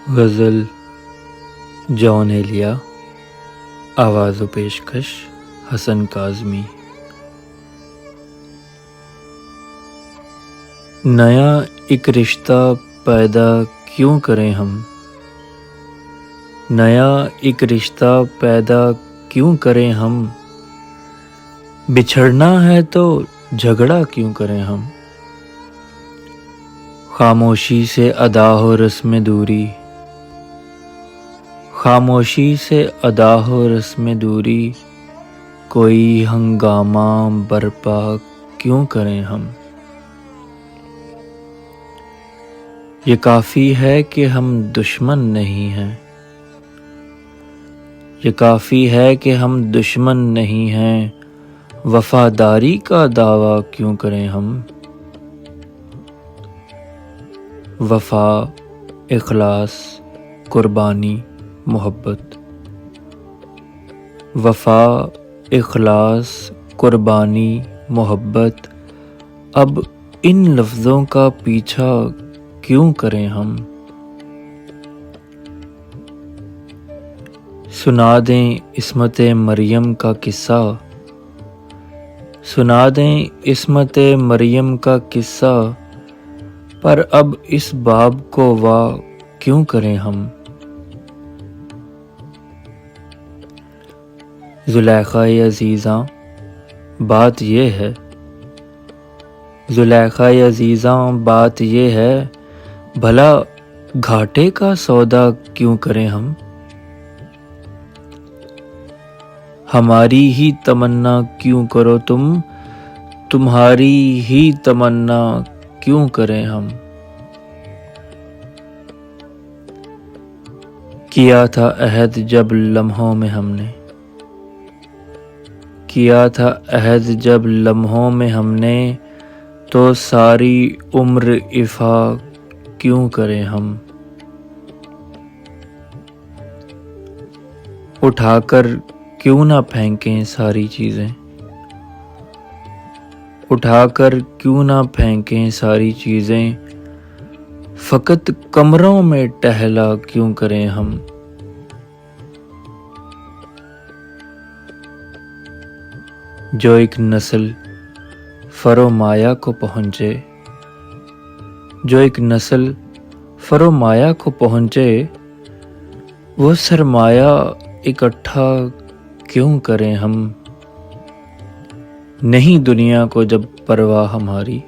غزل جون ایلیا، آواز و پیشکش حسن کاظمی۔ نیا ایک رشتہ پیدا کیوں کریں ہم، نیا ایک رشتہ پیدا کیوں کریں ہم، بچھڑنا ہے تو جھگڑا کیوں کریں ہم، خاموشی سے ادا ہو رسم دوری، خاموشی سے ادا ہو رسم دوری، کوئی ہنگامہ برپا کیوں کریں ہم، یہ کافی ہے کہ ہم دشمن نہیں ہیں، یہ کافی ہے کہ ہم دشمن نہیں ہیں، وفاداری کا دعویٰ کیوں کریں ہم، وفا، اخلاص، قربانی، محبت، وفا، اخلاص، قربانی، محبت، اب ان لفظوں کا پیچھا کیوں کریں ہم، سنا دیں عصمت مریم کا قصہ، سنا دیں عصمت مریم کا قصہ، پر اب اس باب کو وا کیوں کریں ہم، زلیخا عزیزاں بات یہ ہے، زلیخا عزیزاں بات یہ ہے، بھلا گھاٹے کا سودا کیوں کریں ہم، ہماری ہی تمنا کیوں کرو تم، تمہاری ہی تمنا کیوں کریں ہم، کیا تھا عہد جب لمحوں میں ہم نے، کیا تھا عہد جب لمحوں میں ہم نے، تو ساری عمر وفا کیوں کریں ہم، اٹھا کر کیوں نہ پھینکیں ساری چیزیں، اٹھا کر کیوں نہ پھینکیں ساری چیزیں، فقط کمروں میں ٹہلا کیوں کریں ہم، جو ایک نسل فرومایا کو پہنچے، جو ایک نسل فرومایا کو پہنچے، وہ سرمایہ اکٹھا کیوں کریں ہم، نہیں دنیا کو جب پرواہ ہماری،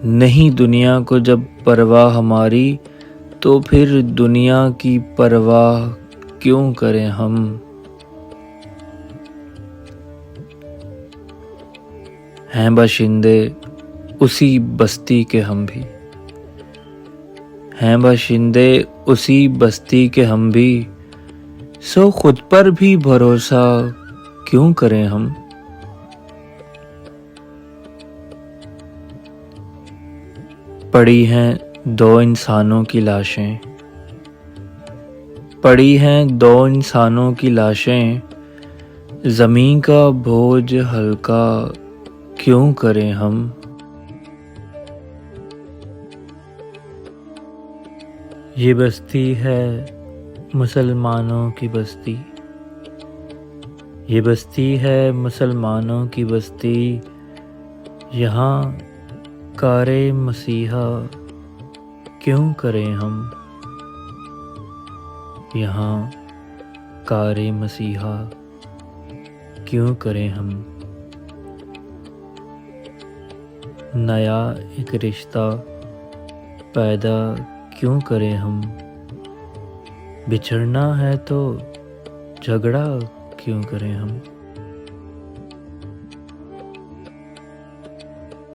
نہیں دنیا کو جب پرواہ ہماری، تو پھر دنیا کی پرواہ کیوں کریں ہم، ہیں باشندے اسی بستی کے ہم بھی، ہیں باشندے اسی بستی کے ہم بھی، سو خود پر بھی بھروسہ کیوں کریں ہم، پڑی ہیں دو انسانوں کی لاشیں، پڑی ہیں دو انسانوں کی لاشیں، زمین کا بوجھ ہلکا کیوں کریں ہم، یہ بستی ہے مسلمانوں کی بستی، یہ بستی ہے مسلمانوں کی بستی، یہاں کار مسیحا کیوں کریں ہم، یہاں کار مسیحا کیوں کریں ہم، نیا ایک رشتہ پیدا کیوں کریں ہم، بچھڑنا ہے تو جھگڑا کیوں کریں ہم۔